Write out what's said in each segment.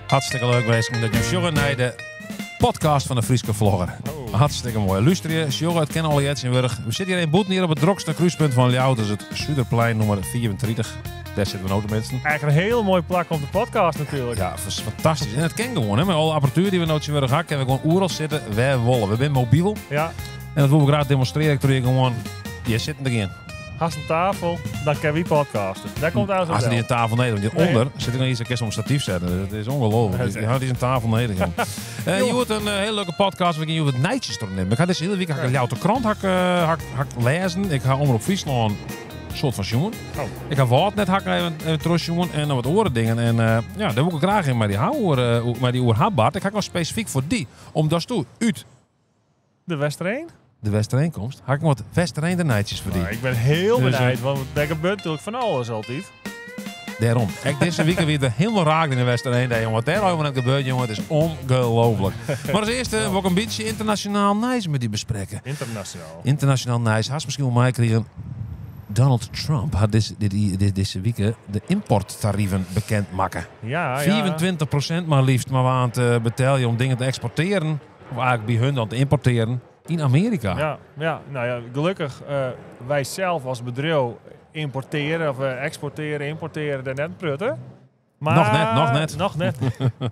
Hartstikke leuk geweest dat je jongen naar de podcast van de Frieske Vlogger. Oh. Hartstikke mooi. Luister je, jongen, het kennen al je in Wurg. We zitten hier in Boeten, hier op het drukste kruispunt van Ljouwt. Dat is het Zuiderplein nummer 34. Daar zitten we nou de mensen. Eigenlijk een hele mooie plak op de podcast natuurlijk. Ja, dat is fantastisch. En het kan gewoon, hè. Met alle apparatuur die we nou in Wurg hebben, kunnen we gewoon oeral zitten. Wij wollen. We zijn mobiel. Ja. En dat wil we graag demonstreren. Ik doe gewoon, je zit erin. Haast een tafel, dan kan wie podcasten. Daar komt alles Als op. er die een tafel neder, want hieronder zit ik nog iets een statief zetten. Het is ongelooflijk. Je houdt die een tafel neder. Je hoort een hele leuke podcast waarin je wat nijtjes door neemt. Ik ga deze hele week jou de krant lezen. Ik ga Omroep Friesland een soort van jongen. Oh. Ik ga wat net hakken even terug jongen en wat oren dingen. En ja, daar wil ik graag in met die oer Habbard. Ik ga wel specifiek voor die. Omdat toe uit De Westereen? de Westereenkomst ga ik wat Westereen de nijtjes voor die. Nou, ik ben heel Dus, benieuwd, want daar gebeurt natuurlijk van alles altijd. Daarom. Kijk, deze week weer er helemaal raakt in de Westereen. Jongen. Wat daar allemaal gebeurt, jongen, het is ongelooflijk. Maar als eerste wil ik een beetje internationaal nice met die bespreken. Internationaal. Internationaal nice. Haast misschien wel mij kregen. Donald Trump had deze week de importtarieven bekend maken. Ja, 24% maar liefst maar aan het betalen om dingen te exporteren. Of eigenlijk bij hun dan te importeren in Amerika. Ja, nou ja, gelukkig wij zelf als bedrijf importeren of exporteren, importeren daar net prutten. Maar Nog net.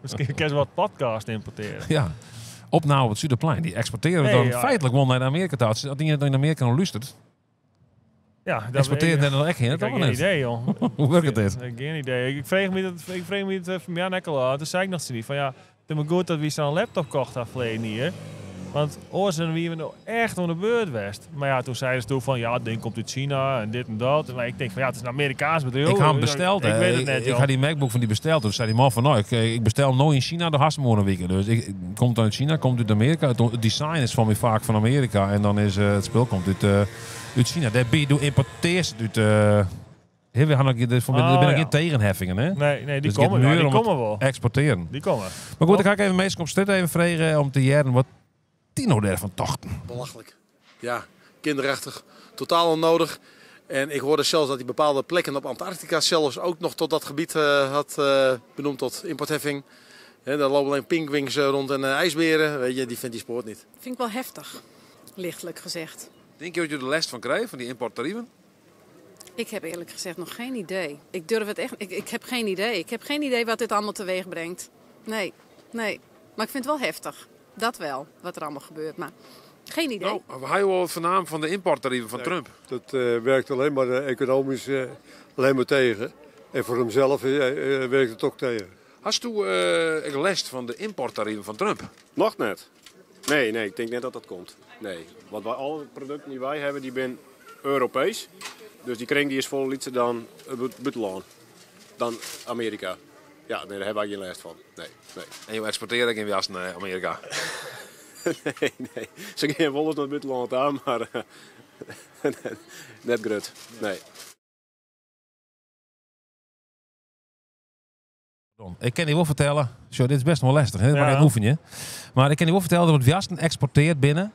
Misschien kan je wat podcast importeren. Ja. Op nou het Zuiderplein. Die exporteren dan feitelijk wel naar Amerika. Als die in Amerika nog luistert. Ja, Exporteren er dan echt in? Ik heb geen idee, joh. Hoe werkt dit? Ik heb geen idee. Ik vreeg me het van mij nekkel aan. Toen zei ik nog zo niet van ja, het is maar goed dat we zo'n laptop kocht afgeleden hier. Want oors zijn we nou echt aan de beurt geweest. Maar ja, toen zeiden ze toen van ja, het ding komt uit China en dit en dat. Maar ik denk van ja, het is een Amerikaans bedrijf. Ik had hem besteld. Ik weet het net, ik had die MacBook van die besteld. Toen zei die man van nou, ik bestel nooit in China de Hasselmoor een week. Dus ik komt uit China, komt uit Amerika. Het design is van mij vaak van Amerika. En dan is het spul komt uit China. Daarbij importeert het uit... we gaan er geen tegenheffingen, hè? Nee, die dus komen wel. Exporteren. Die komen. Maar goed, dan ga ik even meestal op stuk even vragen om te jaren wat Tino daarvan tochten. Belachelijk. Ja, kinderachtig. Totaal onnodig. En ik hoorde zelfs dat hij bepaalde plekken op Antarctica zelfs ook nog tot dat gebied had benoemd tot importheffing. Daar lopen alleen pinguïns rond en ijsberen. Weet je, die vindt die sport niet. Vind ik wel heftig, lichtelijk gezegd. Denk je dat je er les van krijgt, van die importtarieven? Ik heb eerlijk gezegd nog geen idee. Ik durf het echt. Ik heb geen idee. Ik heb geen idee wat dit allemaal teweeg brengt. Nee. Maar ik vind het wel heftig. Dat wel, wat er allemaal gebeurt. Maar geen idee. Nou, we hebben wel van van de importtarieven van Trump. Dat werkt alleen maar economisch alleen maar tegen. En voor hemzelf werkt het ook tegen. Hast u les van de importtarieven van Trump? Nog net. Nee, ik denk net dat dat komt. Nee, want alle producten die wij hebben, die zijn Europees. Dus die kring die is vol lietser dan buitenland. Dan Amerika. Ja, nee, daar hebben wij geen les van. Nee. En je exporteert ook in jas naar Amerika? nee. Ze gaan wel eens naar het buitenland aan, maar net grut. Nee. Ik kan je wel vertellen, dit is best wel lastig, hè? Maar een oefenje. Maar ik kan je wel vertellen dat het jassen exporteert binnen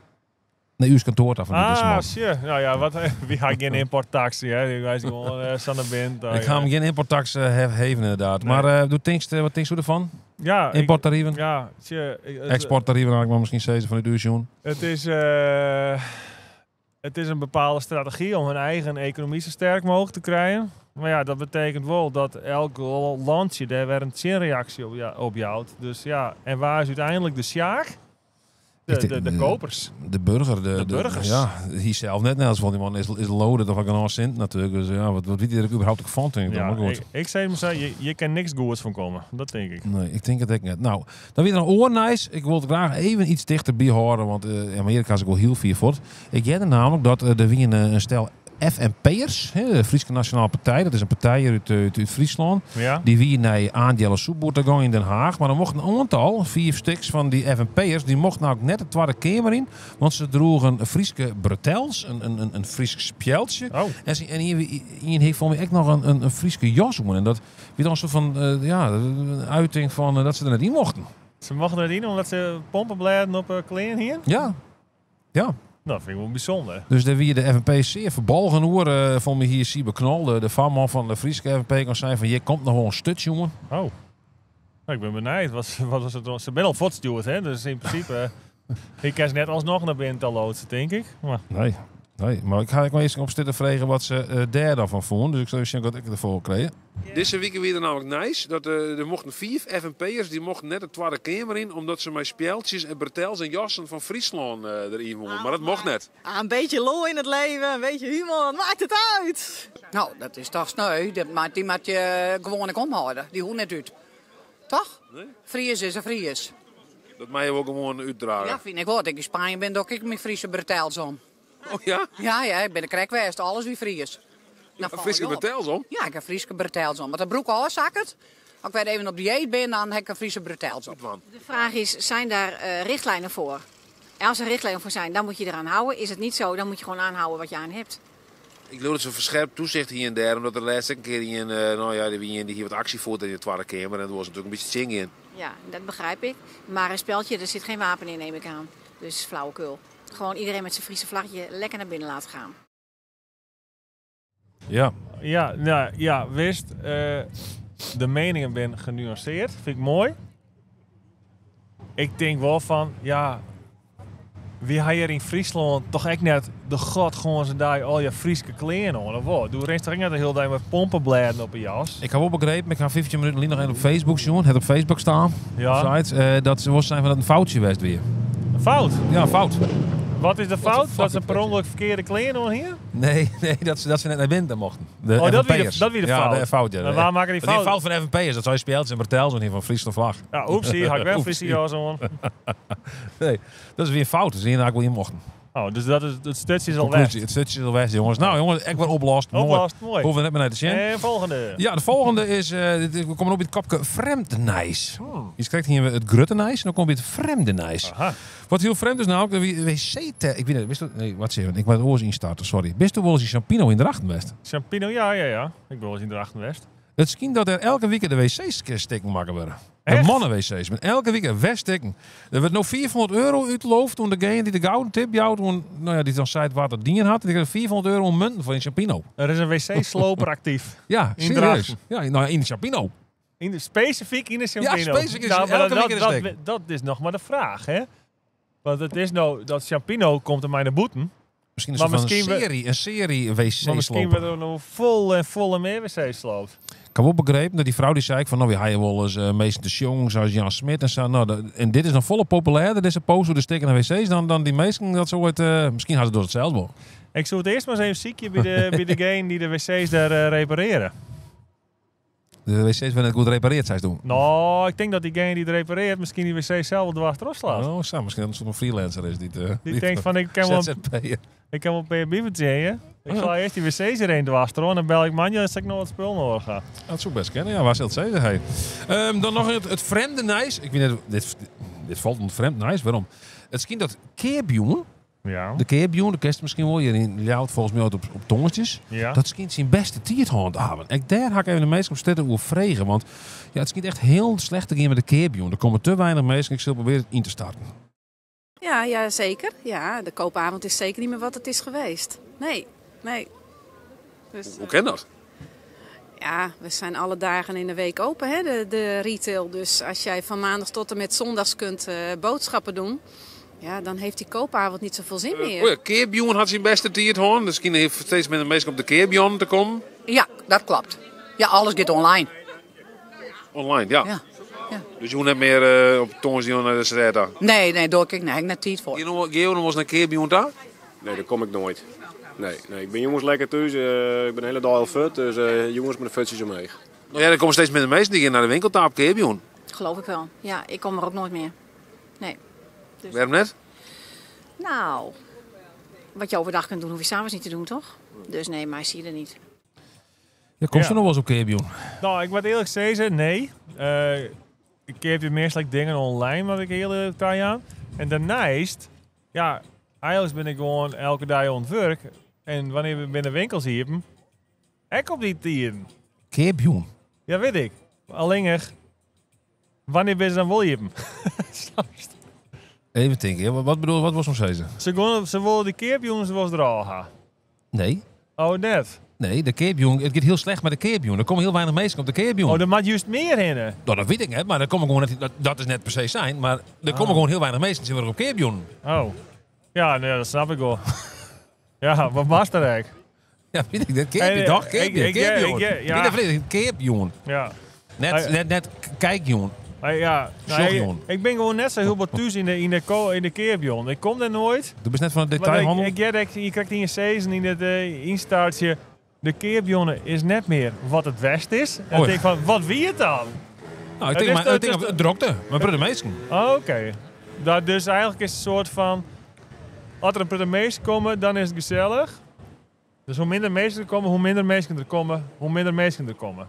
naar uw kantoor af. Sure. Nou ja, wie gaat geen importtax? Wij zijn gewoon Sanne Bint. Ik ga hem geen importtax geven inderdaad. Nee. Maar wat denk je ervan? Ja, importtarieven? Ja, exporttarieven eigenlijk maar misschien steeds van de duur. Het is een bepaalde strategie om hun eigen economie zo sterk mogelijk te krijgen. Maar ja, dat betekent wel dat elk landje daar weer een reactie op jouwt. Dus ja, en waar is uiteindelijk de sjaak? De kopers. De burger. De burgers. Ja, hier zelf net als van die man is loaded of ik een cent natuurlijk. Dus ja, wat weet je er überhaupt ook van? Ik zei maar je kan niks goeds van komen. Dat denk ik. Nee, ik denk het ook net. Nou, dan weer een oornice. Ik wil het graag even iets dichterbij horen, want Amerika is ook wel heel veel voor. Ik ken namelijk dat er weer een stel FNP'ers, de Friese Nationale Partij, dat is een partij uit Friesland, die wie naar aandelen soepboer te gaan in Den Haag. Maar er mochten een aantal, 4 stuks van die FNP'ers, die mochten nou ook net de Tweede Kamer in, want ze droegen Friese bretels, een Fries spjeldje. Oh. En hier heeft voor mij echt nog een Friese jas om. En dat weer dan een soort van een uiting van dat ze er net in mochten. Ze mochten er in omdat ze pompen blijven op kleding hier? Ja. Dat vind ik wel bijzonder. Dus daar wie de FNP zeer verbolgen hoor. Van me hier zie beknal. De vanman van de Friese FNP kan zijn van je komt nog wel een stut, jongen. Oh. Ik ben benieuwd. Ze ben al voortstuurd, hè? Dus in principe... ik kan ze net alsnog naar binnen te loodsen, denk ik. Maar... Nee, maar ik ga wel eens op zitten vragen wat ze daar dan van vonden. Dus ik zou zien dat ik ervoor kreeg. Deze week weer er namelijk nice. Dat er mochten 4 FNP'ers, die mochten net de tweede kamer in. Omdat ze met speltjes en bretels en jassen van Friesland erin wonen. Maar dat mocht net. Een beetje lol in het leven, een beetje humor, wat maakt het uit? Nou, dat is toch sneu. Die moet je gewoon omhouden. Die hoeft net uit. Toch? Nee? Fries is een Fries. Dat mag je ook gewoon uitdragen. Ja, vind ik wel. Dat ik in Spanje ben, doe ik met Friese bretels om. Oh ja? Ja, ik ben de krek alles wie Fries. Nou, Friese bretels om? Ja, ik heb Friese bretels om. Want de broek zakken. Als ik weer even op dieet ben, dan heb ik een Friese bretels om. De vraag is, zijn daar richtlijnen voor? En als er richtlijnen voor zijn, dan moet je eraan houden. Is het niet zo, dan moet je gewoon aanhouden wat je aan hebt. Ik geloof dat ze verscherpt toezicht hier en daar. Omdat er de laatste keer die hier wat actie voert in de tweede kamer. En er was natuurlijk een beetje zing in. Ja, dat begrijp ik. Maar een speldje, er zit geen wapen in, neem ik aan. Dus flauwekul. Gewoon iedereen met zijn Friese vlagje lekker naar binnen laten gaan. Ja. Ja, wist. De meningen ben genuanceerd. Vind ik mooi. Ik denk wel van, ja... Wie hij hier in Friesland toch echt net de god gewoon ze daar al je Friese kleren aan, of wat? Doe rest net de hele dag met pompenbladen op je jas. Ik heb wel begrepen, ik ga 15 minuten alleen nog even op Facebook zien. Het op Facebook staan. Ja. Site, dat ze was zijn van dat een foutje was weer. Een fout? Ja, een fout. Wat is de fout? Dat ze per ongeluk verkeerde kleren aan hier? Nee, dat ze net naar binnen mochten. Dat wie de fout? Ja, de fout. Ja. En waar maken die fout? Die fout van FNP'ers, dat zou je speeltjes en vertels hier van Friesland vlag. Ja, oepsie, had ik wel Friese jas aan. Nee, dat is weer een fout. Dus hier wel in mochten. Oh, dus dat is, het stukje is al weg. Het stukje is al weg, jongens. Nou, jongens, ik ben oplost. Mooi. Hoeven we net maar naar de zien. En volgende. Ja, de volgende is, we komen op het kopje vreemdenijs. Je krijgt hier het gruttenijs en dan komt het vreemdenijs. Aha. Wat heel vreemd is nou, de wc... Ik weet het, nee, wat zeg je? Ik wil het oors instarten, sorry. Bist u wel eens in Champino in de Achtenwest? Champino, ja. Ik ben wel eens in de Achtenwest. Het schijnt dat er elke week de wc's stikken maken worden. De Echt? mannen-wc's. Met elke week een weststikken. Er werd nog €400 uitgeloofd toen degene die de gouden tip jou toen, die dan zei wat het ding had. Die kreeg €400 om munten voor in Champino. Er is een wc-sloper actief. Ja, In serieus. Drachten. Ja, nou, in Champino. Specifiek in de Champino. Ja, specifiek in Nou, maar elke week in de steek. dat is nog maar de vraag, hè? Want het is nou dat Champino komt in mijn boeten. Misschien is Maar het misschien een serie wc's Maar misschien lopen. wordt er nog volle meer wc-sloopt. Ik heb ook begrepen dat die vrouw die zei van, nou, hij wel eens meestal de jongens zoals Jan Smit en zo. Nou, en dit is nog volle populairder, deze post door de stikken naar wc's dan die meesten dat zo het. Misschien had het door hetzelfde wel. Ik zou het eerst maar eens even ziekje bij degene die de wc's daar repareren. De wc's werden net goed gerepareerd, zei ze toen. Nou, ik denk dat diegene die het repareert misschien die wc zelf dwars erop slaat. Oh, zo, misschien dat het een freelancer is. Die denkt van, ik kan wel ZZP'er. PHB. Ik sla eerst die wc's erheen dwars erop en dan bel ik man, als ik nog wat spul nodig ga. Dat zou best kennen, ja, waar zal het zeggen? Hey. Dan nog het vreemde nijs. Ik weet niet, dit valt onder vreemd nijs. Waarom? Het schijnt dat keerbjoen, Ja. de keerbjoen, de kerst misschien wel, je jouwt volgens mij op tongetjes. Ja. Dat schijnt zijn beste tierthand aan. Daar ga ik even de meesten op stitten over vregen. Want ja, het schijnt echt heel slecht te gaan met de keerbjoen. Er komen te weinig mensen. Ik zal proberen het in te starten. Ja, zeker. Ja, de koopavond is zeker niet meer wat het is geweest. Nee. Dus, Hoe kan dat? ja, we zijn alle dagen in de week open, hè, de retail. Dus als jij van maandag tot en met zondags kunt boodschappen doen, ja, dan heeft die koopavond niet zoveel zin meer. Oh ja, keerbjoen had zijn beste tierthand. Dus misschien heeft steeds minder mensen op de keerbjoen te komen. Ja, dat klopt. Ja, alles gaat online. Online, ja. Ja. Dus je moet net meer op tongen naar de straat. Nee, doe ik niet. Ik heb net tijd voor. Ga je nog eens naar keerbjoen daar? Nee, daar kom ik nooit. Nee, ik ben jongens lekker thuis. Ik ben de hele dag heel fit, dus jongens met de futjes omheen. Nou ja, er komen steeds minder mensen die gaan naar de winkel daar op keerbjoen. Geloof ik wel. Ja, ik kom er ook nooit meer. Nee. Dus... Waarom net? Nou, wat je overdag kunt doen, hoef je s'avonds niet te doen, toch? Dus nee, mij zie je er niet. Ja, komt Ja. ze nog wel eens op keerbjoen? Nou, ik moet eerlijk zeggen, nee. Ik heb je meer dingen online, wat ik heel tijd aan. En daarnaast, ja, eigenlijk ben ik gewoon elke dag aan het werk. En wanneer we binnen winkels hier hebben, ik op die tien. Keerbjoen? Ja, weet ik. Alleen, wanneer ben ze dan wel hebben? Even denken, wat was zo'n zeggen? Ze wilden die keerbjoens was er al gaan. Nee. Oh, net. Nee, de keerpjong. Het gaat heel slecht met de keerpjong. Er komen heel weinig mensen op de keerpjong. Oh, er moet juist meer in. Nou, dat weet ik niet, maar er komen gewoon dat is net per se zijn. Maar er komen gewoon heel weinig mensen die op keerpjong. Oh. Ja, nee, dat snap ik wel. Ja, wat was dat eigenlijk? Ja, weet ik dat. Keerpjong, toch? Keerpjong. Keerpjong. Ja. Net kijkjong. Ja, ik ben gewoon net zo heel wat thuis in de keerpjong. Ik kom er nooit. Du bent net van de detailhandel? Je krijgt in je season in het instartje. De keerpjong is net meer wat het west is. En ik denk van, wat wie het dan? Nou, ik denk het drokte. Maar voor de meesten. Oh, oké. Dus eigenlijk is het een soort van... Als er een paar meesten komen, dan is het gezellig. Dus hoe minder meesten er komen, hoe minder meesten er komen, hoe minder meesten er komen.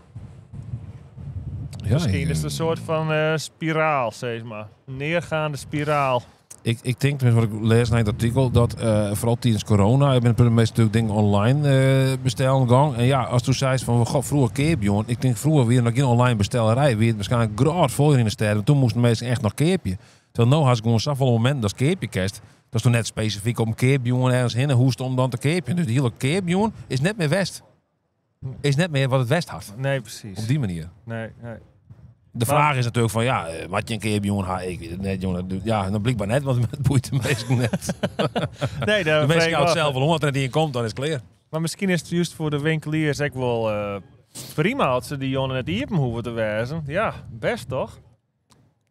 Ja, Misschien is het een soort van spiraal, zeg maar. Een neergaande spiraal. Ik denk, tenminste wat ik lees in het artikel, dat vooral tijdens corona, ik ben de meeste dingen online bestellen gang. En ja, als toen zei van, god, vroeger keerpje, ik denk vroeger weer nog geen online bestellerij, weer waarschijnlijk groot vol in de sterren. Toen moesten de mensen echt nog keerpje. Terwijl nu had ik gewoon zoveel momenten dat keerpje kerst. Dat is toch net specifiek op een keerpje ergens heen en hoest om dan te keerpje. Dus die hele keerpje is net meer west. Is net meer wat het west had. Nee, precies. Op die manier. Nee. De vraag is natuurlijk van, ja, wat je een keer jongen, ik weet het net, jongen. Ja, dan blijkbaar net, want het boeit de meesten net. Nee, de meesten houdt zelf wel, want er die in komt, dan is het klaar. Maar misschien is het juist voor de winkeliers ook wel prima als ze die jongen net iepen hoeven te wijzen. Ja, best toch?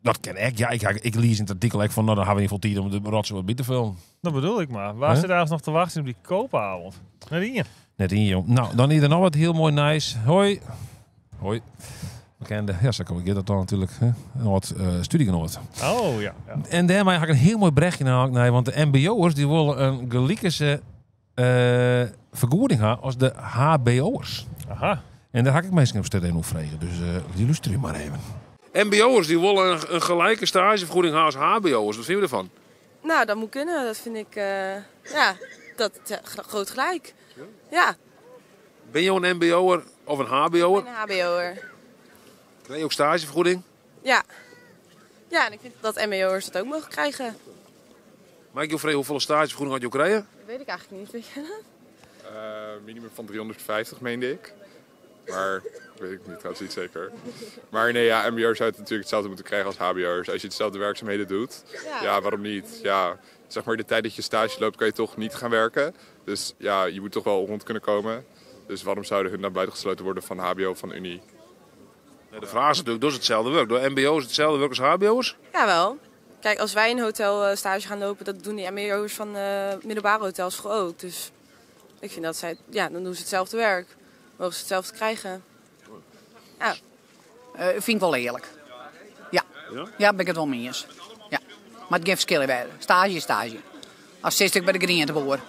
Dat ken ik. Ja, ik lees in het artikel van, nou, dan hebben we in ieder geval tijd om de rotsen wat bij te filmen. Dat bedoel ik maar. Waar zit daar nog te wachten op die koopavond? Net hier. Net hier, joh. Nou, dan is er nog wat heel mooi nice. Hoi. Hoi. Bekende, ja, zo kom ik dat dan natuurlijk. Wat studiegenoot. Oh ja. En daarmee had ik een heel mooi berichtje naar, want de MBO'ers die willen een gelijke vergoeding hebben als de HBO'ers. Aha. En daar had ik meestal op stuk in vragen. Dus illustreer maar even. MBO'ers die willen een gelijke stagevergoeding hebben als HBO'ers. Wat vind je ervan? Nou, dat moet kunnen. Dat vind ik, groot gelijk. Ja. Ben je een MBO'er of een HBO'er? Ik ben een HBO'er. Krijg je ook stagevergoeding? Ja. Ja, en ik vind dat MBO'ers dat ook mogen krijgen. Mag ik je vragen hoeveel stagevergoeding had je ook krijgen? Dat weet ik eigenlijk niet. Weet je dat? Minimum van 350 meende ik. Maar weet ik niet trouwens niet zeker. Maar nee, ja, MBO'ers zouden natuurlijk hetzelfde moeten krijgen als HBO'ers. Als je hetzelfde werkzaamheden doet, ja, waarom niet? Ja, zeg maar de tijd dat je stage loopt kan je toch niet gaan werken. Dus ja, je moet toch wel rond kunnen komen. Dus waarom zouden hun dan buitengesloten worden van HBO of van Unie? De vraag is natuurlijk, doen ze hetzelfde werk? Door MBO's hetzelfde werk als HBO'ers? Jawel. Kijk, als wij in een hotel stage gaan lopen, dat doen die MBO'ers van middelbare hotels ook. Dus ik vind dat zij, ja, dan doen ze hetzelfde werk. Mogen ze hetzelfde krijgen. Ja. Vind ik wel eerlijk. Ja. Ja, ben ik het wel mee eens. Ja. Maar het geen verschil bij. Stage is stage. Als 60 bij de green te boren.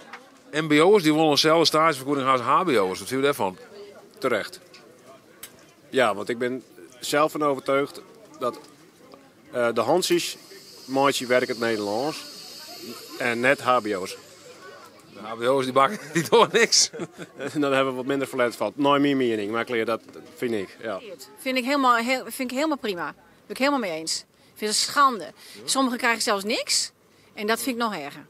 MBO'ers die willen eenzelfde stagevergoeding als HBO'ers. Wat vind je daarvan? Terecht. Ja, want ik ben zelf van overtuigd dat de Hansies maatje werken het Nederlands en net HBO's. De HBO's die bakken die door niks. En dan hebben we wat minder verlet van. Nou, mijn mening, maar dat vind ik. Ja. Vind ik helemaal prima. Ben ik helemaal mee eens. Ik vind het een schande. Sommigen krijgen zelfs niks. En dat vind ik nog erger.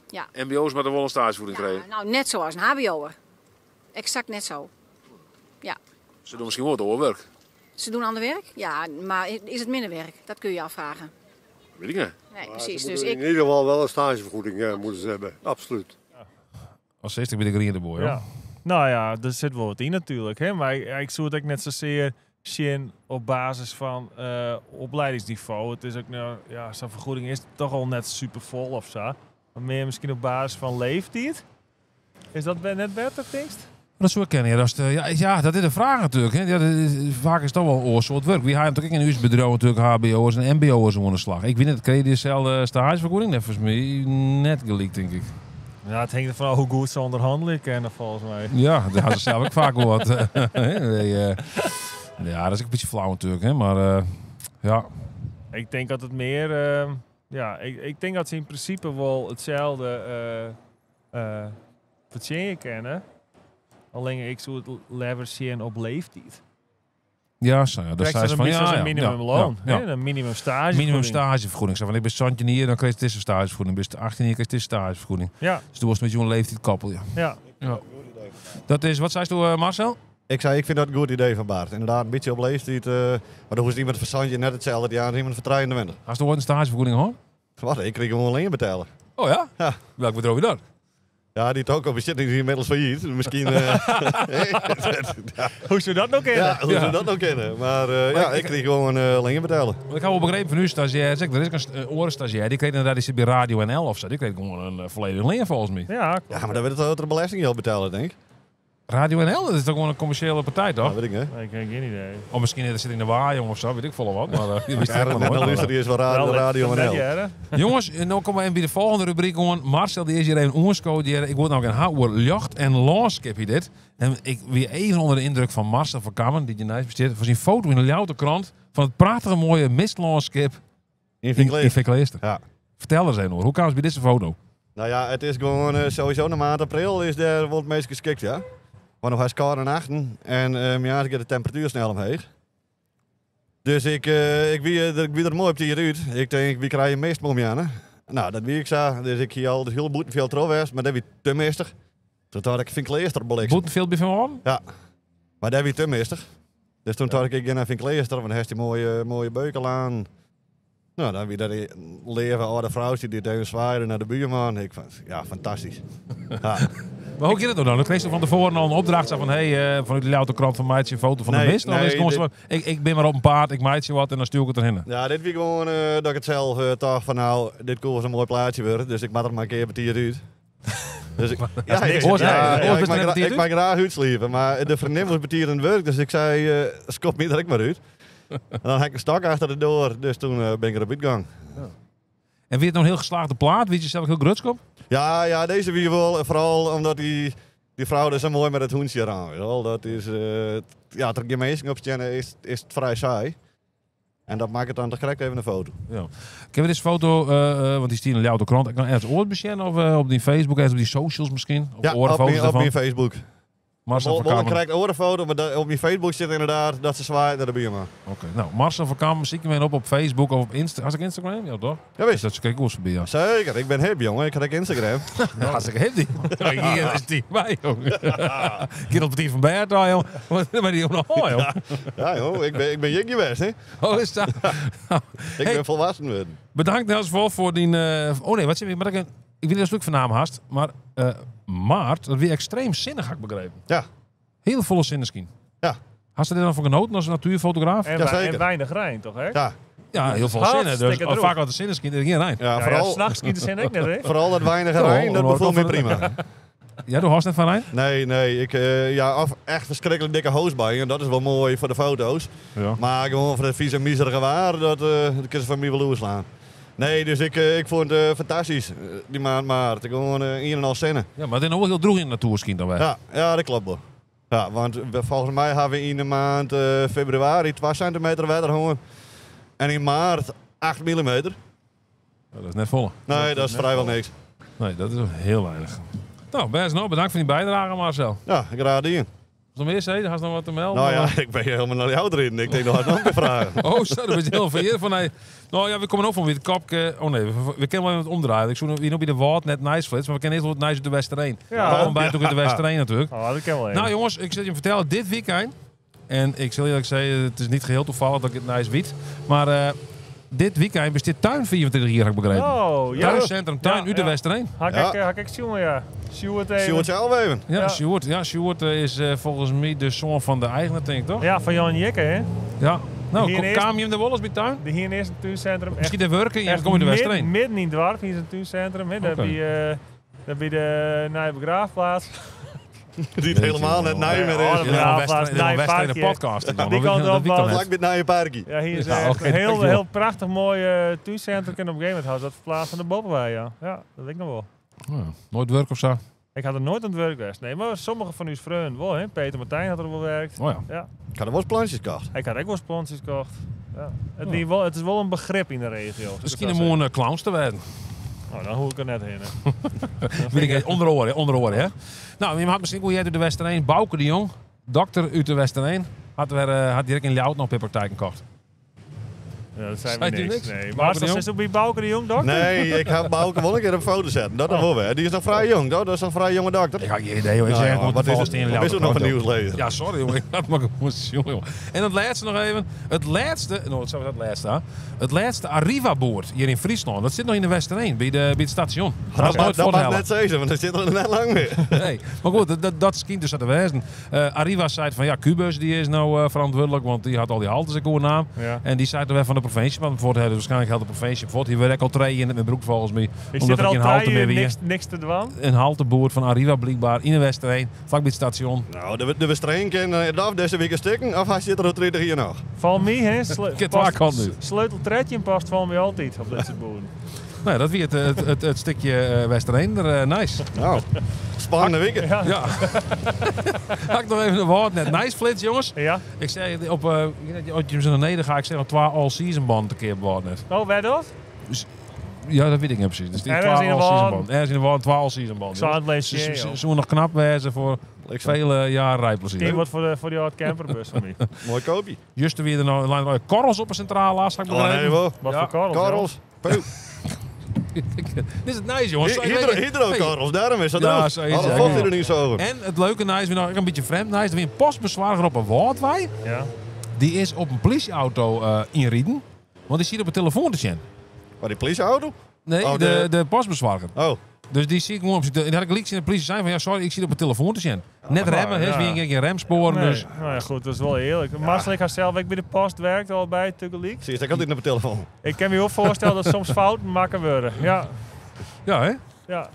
Ja. MBO's maar de wel een stagevergoeding krijgen. Nou, net zoals een HBO'er. Exact net zo. Ja. Ze doen misschien wel het oorwerk. Ze doen ander werk? Ja, maar is het minder werk? Dat kun je afvragen. Weet ik niet. Nee, precies. Dus in ieder geval wel een stagevergoeding moeten ze hebben. Absoluut. Als 60 ben ik erin de boy. Ja. Nou ja, er zit wel wat in natuurlijk. Hè? Maar ik zou het ook net zozeer zien op basis van opleidingsniveau. Het is ook, nou, ja, zo'n vergoeding is toch al net super vol of zo. Maar meer misschien op basis van leeftijd. Is dat net beter, tekst? Dat zou ik kennen. Ja, dat is de vraag natuurlijk. Hè. Ja, vaak is het toch wel een soort werk. We hebben natuurlijk in ons bedrijf natuurlijk HBO'ers en MBO'ers aan de slag. Ik weet niet, kreeg je dezelfde stagevergoeding? Dat was mij net gelikt, denk ik. Ja, het hangt ervan af hoe goed ze onderhandelen kennen, volgens mij. Ja, daar hadden ze zelf ook vaak wel wat. Ja, dat is ook een beetje flauw natuurlijk. Hè. Maar ja. Ik denk dat het meer... ik denk dat ze in principe wel hetzelfde vertje kennen. Alleen ik zou het liever zien op leeftijd. Ja, zo, ja, dat is van een minimumloon. Een minimum stagevergoeding. Minimum stagevergoeding. Ik ben Santje hier, dan krijg je deze stagevergoeding. Ben je 18 jaar, krijg je deze stagevergoeding. Ja. Dus toen was het met zo'n leeftijd koppel. Ja. Ja. Ik Dat is, wat zei je Marcel? Ik vind dat een goed idee van Bart. Inderdaad, een beetje op leeftijd. Maar dan hoeft iemand verstandje net hetzelfde jaar als iemand vertrouwende winter. Als er ooit een stagevergoeding hoor? Wat? Ik kreeg gewoon alleen betalen. Oh ja? Ja. Welk bedrijf je dan? Ja, die ook al bezitting is inmiddels failliet. Misschien... Hoe ze dat nou kennen? Ja, hoe ze dat nou kennen. Maar ik kreeg gewoon alleen betalen. Ik heb wel begrepen van u stagiair. Zeg, er is een orenstagiair. Die kreeg inderdaad, die zit bij Radio NL of zo. Die kreeg gewoon een volledig leer volgens mij. Ja, maar dan werd het de belasting al betalen, denk ik. Radio NL, dat is toch gewoon een commerciële partij, toch? Ja, weet ik niet. Ik heb geen idee. Of misschien zit in de waaijong of zo, weet ik veel wat. Maar je wist het helemaal nooit. Die is wel Radio NL. Jongens, nu komen we bij de volgende rubriek gewoon. Marcel, die is hier even oerscoderen. Ik word nou een houden jacht en landschap hier dit. En ik weer even onder de indruk van Marcel van Kammen, die je nice besteedt, voor zijn foto in de Ljouwte krant van het prachtige mooie mistlandschap in Vinkleester. Ja. Vertel eens even hoor, hoe kwam het bij deze foto? Nou ja, het is gewoon sowieso de maand april is daar wordt het meest geschikt, ja. Maar nog eens koud en nachten en ja, dan gaat de temperatuur snel omheen. Dus ik wie er mooi op die uit. Ik denk, wie krijg je meest momjanen? Nou, dat wie ik zo. Dus ik hier al de hele boeten veel trouwens, maar dat wie te meestig. Toen had ik Vinkleester belegd. Boeten veel bij van? Ja, maar dat wie te meestig. Dus toen had ik naar Vinkleester, want hij heeft die mooie beukel aan. Nou, dan wie dat leven oude vrouwtje die tegen zwaaien naar de buurman. Ik vond, ja, fantastisch. Ja. Maar hoe ging het dan? Dan kreeg je van tevoren al een opdracht van vanuit de Ljouwte krant van maatje een foto van de mist? Ik ben maar op een paard, ik maatje wat en dan stuur ik het erheen. Ja, dit wie gewoon dat ik het zelf dacht van nou, dit kon wel een mooi plaatje worden, dus ik maak er maar een keer betier uit. Dus ik mag graag uitslieven, maar de vriendin was betierend werk, dus ik zei, skop me er ik maar uit. En dan heb ik een stok achter de deur, dus toen ben ik erop uitgegaan. Ja. En wie het nog een heel geslaagde plaat? Weet je zelf heel grutskop? Ja, deze wie wel. Vooral omdat die vrouw er zo mooi met het hoensje aan. Weet je wel. Dat is, ja, ter gemeenschap op stenen is het vrij saai. En dat maakt het dan direct even een foto. Ja. Ik heb deze foto, want die stier in de Ljouwte krant. Ik kan ergens ooit bekennen of op die Facebook, ergens op die socials misschien? Of ja, op mijn Facebook. Marcel van Kammen krijgt een foto, maar op je Facebook zit inderdaad dat ze zwaait naar de buurman. Oké, nou Marcel van Kammen, zie ik hem op Facebook of op Instagram. Had ik Instagram? Ja, toch? Ja, wist. Dat is kijk goed voorbij. Ja. Zeker, ik ben hip, jongen. Ik heb Instagram. Ja, hartstikke hip die. Hier is die bij, jongen. Kind op die van Bert, jongen. Maar die jongen nog, joh. Ja, joh. Ik ben jik geweest, hè. Oh, is dat? Ik ben volwassen geworden. Bedankt Nels voor die... Oh nee, wat zeg je? Maar ik weet niet dat stuk van naam hast, maar Maart, dat weer extreem zinnig, had ik begrepen. Ja. Heel volle zinnen. Ja. Had je er dan van genoten als natuurfotograaf? En, en weinig rein, toch? Hè? Ja. Ja, heel veel zinnen. Dus vaak had de zinnen er geen rein. Ja, vooral. S'nachts schieten ze ik net, hè? Vooral dat weinige rein, dat bevalt me prima. Ja, doe hast net van rein? Nee. Ik echt verschrikkelijk dikke hoos bij. En dat is wel mooi voor de foto's. Ja. Maar gewoon voor de vieze miserige waar, dat kun je van mij wel loerslaan. Nee, dus ik vond het fantastisch, die maand maart. Ik gewoon 1,5 zinnen. Ja, maar het is nog wel heel droeg in de natuurschiet dan wel. Ja, dat klopt wel. Ja, want volgens mij hebben we in de maand februari 2 centimeter wetter gewoon. En in maart 8 mm. Ja, dat is net volle. Nee, dat is vrijwel niks. Nee, dat is heel weinig. Nou, best nou, bedankt voor die bijdrage Marcel. Ja, graag gedaan. Nog meer zei, had nog wat te melden? Nou ja, ik ben helemaal naar jou erin. Ik denk nog wat te vragen. Oh, zo, dat is heel vereerd van nee. Nou ja, we komen ook van weer het kapje. Oh nee, we kunnen wel even omdraaien. Ik zoek nog bij de Waard net nice flits, maar we kennen eerst wat nice op de Westereen. Ja. We komen bij ook in de Westereen natuurlijk. Oh, dat kan wel even. Nou jongens, ik zal je vertellen, dit weekend. En ik zal eerlijk zeggen, het is niet geheel toevallig dat ik het nice weet. Maar dit weekend bestaat Tuin 24 hier, heb ik begrepen. Oh, ja. Tuincentrum Tuin uit de Westereen. Hak ik Sjoerd, ja. Sjoerd zelf even. Ja, Sjoerd is volgens mij de zoon van de eigenaar, denk ik toch? Ja, van Jan Jekke, hè? Ja. Nou, kwam je in de Wolles bij Tuin? Hier is een tuincentrum. Misschien de werken, je komt in de Westereen. Midden in het dorp, hier is een tuincentrum. Daar heb je de nieuwe begraafplaats. Niet helemaal net naaien meer is. Een Westereen podcast. Die kant op, vlak met naaien parkie. Ja, hier is echt een heel prachtig mooi tuincentrum. En op een gegeven moment had dat verplaatst van de Bobbenwei, ja. Ja, dat weet ik nog wel. Nooit werk of zo? Ik had er nooit aan het werk geweest. Nee, maar sommige van uw vrienden wel. Hè. Peter Martijn had er wel gewerkt. Oh ja. Ik had er wel eens plantjes gekocht. Ik had ook wel eens plantjes gekocht. Ja. Het is wel een begrip in de regio. Misschien een mooie clowns te werden. Nou, dan hoor ik er net heen. Weet ik, onder oren, hè. Nou, je had misschien hoe jij uit de Westereen. Bouke de Jong, dokter uit de Westereen, had direct in Ljouwt nog praktijk gekocht. Ja, dat zijn we Zei je niks. niks? Nee. Bouke Maar de is Jong? dat ook bij Bouke de Jong, dokter? Nee, ik ga Bouke wel een keer op foto zetten. Dat wel weer. Die is nog vrij jong, toch? Dat is een vrij jonge dokter. Ik had geen idee, hoor. Ik Nou zeg ja, gewoon wat is toevallig het? in Of is het nog een nieuwslezer? Ja, sorry jongen. Ik had maar jongen. En het laatste nog even. Het laatste, wat zou dat laatste aan? Het laatste Arriva-boord hier in Friesland. Dat zit nog in de Westerheen, bij het station. Dat is nooit Dat mag voortellen. net zeggen, want er zit er net lang meer. Nee, maar goed, dat schijnt dus aan de wijzen. Arriva zei van ja, Cubus die is nou verantwoordelijk, want die had al die haltes in naam. Ja. En die zei er weer van de provincie, want voor het waarschijnlijk had de provincie voor. Hier werkt al 3 in het met broek volgens mij. Is Omdat dit er er al geen halte meer weer. niks te doen? Een halteboord van Arriva blijkbaar in de Westerheen, vlak bij het station. Nou, de Westerheen kan deze week een stikken, of hij zit er al 30 hier nog. Van mij, hè? het waar kan nu. Sleuteltredje past van mij altijd op deze boeren. Nou, dat weer het stukje Westerheen er nice. Nou, spannende weekend. Ja. Had ik nog even een woord net. Nice flits, jongens. Ja. Ik zei op je naar beneden ga ik zeggen 2 all-season band een keer bewaard net. Oh, waar dat? Ja, dat weet ik niet precies. Dus die Ergens 2 in de all-season waan. band. Ergens in de waan 2 all-season band. Zou het lezen, Ze joh. zullen nog knap wezen voor vele jaren rijplezier. Geen wat voor die oude camperbus van mij. Mooi kopie. Juist weer er nou korrels op een centraal laatst. Had ik Oh nee, begrepen. hoor. Wat Ja. voor korrels? Korrels. Poeh. Dit is het nice, jongens. Hydrokorrels, daarom is dat Ja, ook. zoiets, Alle ja. vocht er niet zo over. En het leuke nice, weer nog een beetje vreemd nice. Er weer een postbezorger op een Woordwij. Ja. Die is op een politieauto inrieden. Want die ziet op een telefoon te zien. Waar die politieauto? Nee, Oh, de postbezorger. Oh. Dus die zie ik gewoon op zijn... En had ik lieks in de politie zijn van ja, sorry, ik zie het op een telefoon te zien. Net maar, remmen, hè, ja. is weer een remsporen. Nee. Dus Nou ja, goed, dat is wel eerlijk. Marcel, ik ga zelf ook bij de post werkt al bij tegelijk. Zie je, ik altijd op de telefoon. Ik kan me ook voorstellen dat soms fouten maken worden. Ja. ja, hè? Ja.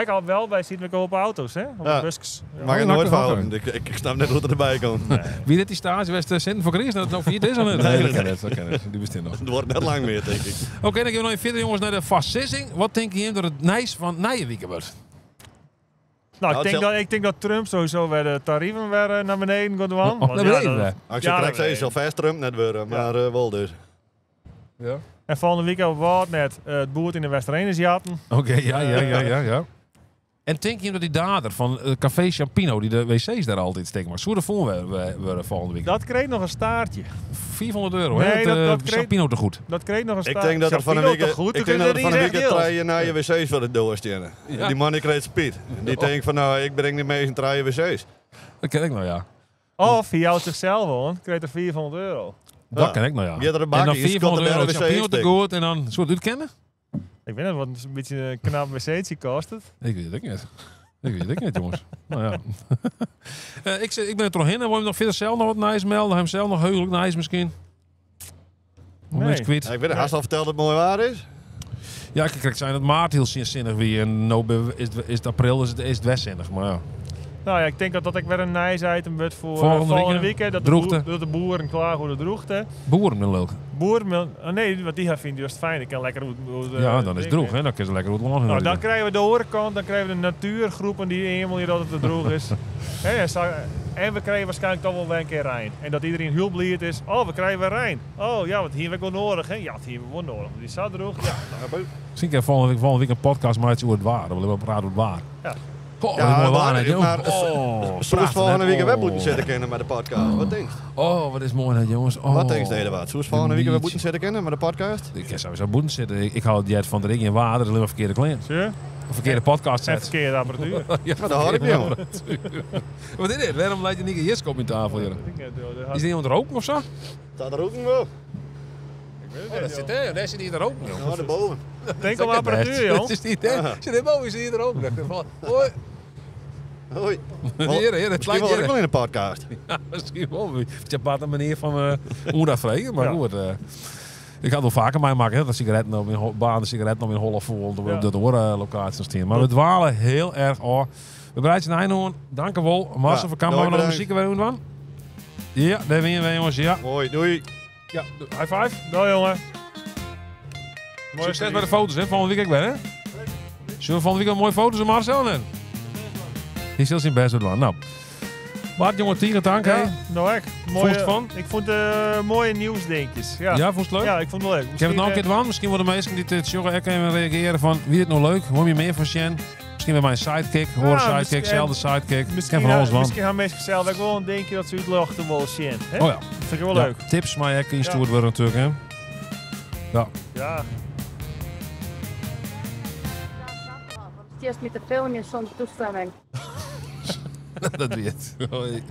Ik had wel bij ziet we op auto's, hè? Op Ja. de busjes. Ja. Mag ik Oh, nooit makkelijk, fouten. Ik snap net hoe het erbij komt. Wie dit die stage was zin voor Chris, dat het nog 4 is of niet? Nee, dat nee. kan het. Die bestaat nog. Het wordt net lang meer, denk ik. Oké, dan gaan we nog even verder, jongens, naar de fastsissing. Wat denk je door het nice van Nijenwieken wordt? Nou, ik denk dat Trump sowieso weer de tarieven weer naar beneden gaat doen. Want naar beneden, hè? Als je trekt, zei je zo vast Trump net weer, maar wel dus. Ja. En volgende week hebben we wat net het boert in de Westerheen is jatten. Oké, ja. En denk je dat die dader van Café Champino, die de wc's daar altijd steken, maar zo de volgende volgende week? Dat kreeg nog een staartje. €400, Nee, hè? dat kreeg- Champino te goed. Dat kreeg nog een Ik staartje. denk dat er van een week treien naar je wc's voor de doorstellen. Ja. Die man die kreeg speed. Die denkt van nou, ik breng niet mee in treien wc's. Dat ken ik nou, ja. Of hij houdt zichzelf aan, kreeg er €400. Dat ken ik nou, ja. Je had er een En dan bakje, je €400 komt er naar de Champino wc's te goed en dan... Zou je het kennen? Ik weet niet wat een beetje een knap wc'tje kost het. Ik weet het niet. Jongens. Nou ja. Ik ben er toch heen en wil je nog verder zelf nog wat nice melden? Hem zelf nog heugelijk nice misschien? Nee. Niks kwijt. Ja, ik weet het, hast al verteld dat het mooi waar is? Ja, kijk, zijn het maart heel zinnig weer en nou is het april is het westzinnig, maar ja. Nou ja, ik denk dat ik weer een nice item wordt voor Volgende week. Hè, droogte. Dat de boeren klaar hoe de droogte. Boeren met leuk. Nee, want die vind ik juist fijn. Ik kan lekker Ja, dan is het droog, hè? Dan kun je lekker wat lang. Nou, dan krijgen we de horenkant, dan krijgen we de natuurgroepen die eenmaal hier dat het te droog is. En we krijgen waarschijnlijk toch wel weer een keer Rijn. En dat iedereen heel blij is. Oh, we krijgen weer Rijn. Oh ja, want hier hebben we wel nodig. Hè? Ja, het hier hebben we wel nodig. Die staat droog. Ja. Misschien kan volgende week een podcast maken over het waar. Dan willen we praten over het waar. Ja. Oh, ja, mooi waarheid, joh. Zoals volgende week een web moeten zetten kennen met de podcast. Wat denk je? Oh, wat is mooi net, jongens. Oh. Wat denk je de wat? Zoals volgende week een web moeten zetten kennen met de podcast? Ik kan sowieso boeten zitten. Ik hou het jet van de ring in water. Dat is alleen maar verkeerde cliënt. Zie je? Een verkeerde podcast En zet. verkeerde apparatuur. Ja, dat hoor ik niet, jongen. Wat is dit? Waarom laat je niet een Jiskop in tafel, jongen? Is die iemand roken of zo? Staat er ook nog wel? Oh, dat zit er. Daar zit hij er ook nog. Ja, daarboven. Denk aan apparatuur, joh. Zit er boven, zit hij er ook nog. Hoi. Hoi. Hier, het Misschien wel ik wel in de podcast. Ja, misschien wel. Je hebt een manier van hoe dat vregen, maar goed. Ik ga het wel vaker mee maken, hè, dat sigaretten nog in banen sigaretten nog in Holland vol op de locaties staan. Maar we dwalen heel erg af. We bereiden zijn einde. Dank u wel. Marcel, we kunnen nog muziek weer doen van. Ja, daar ben je, jongens. Ja. Mooi, doei. Ja, high five. Doei, jongen. Succes bij de foto's, hè? Volgende week ook weer, hè? Zullen we volgende week wel mooie foto's van Marcel nemen? Die zal zijn best wel doen. Nou, Bart, jongen, Tieren, dank. Ja, nou ik. Vond je het van? Ik vond mooie nieuwsdingetjes. Ja. Ja, vond je het leuk? Ja, ik vond het leuk. Ik heb het nog een keer gedaan. Misschien worden mensen die het joggen ook even reageren van wie het nou leuk? Hoor je meer van Sjen? Misschien bij mijn sidekick, horen sidekick, zelfde sidekick. Misschien van alles van. Misschien gaan mensen zelf ook wel een denkje dat ze uitlachten willen zien. Oh ja. Dat vind ik wel leuk. Tips, maar ik instuurd worden natuurlijk, hè? Ja. Ja. Eerst met de film zonder toestemming. Dat weet. Hoi.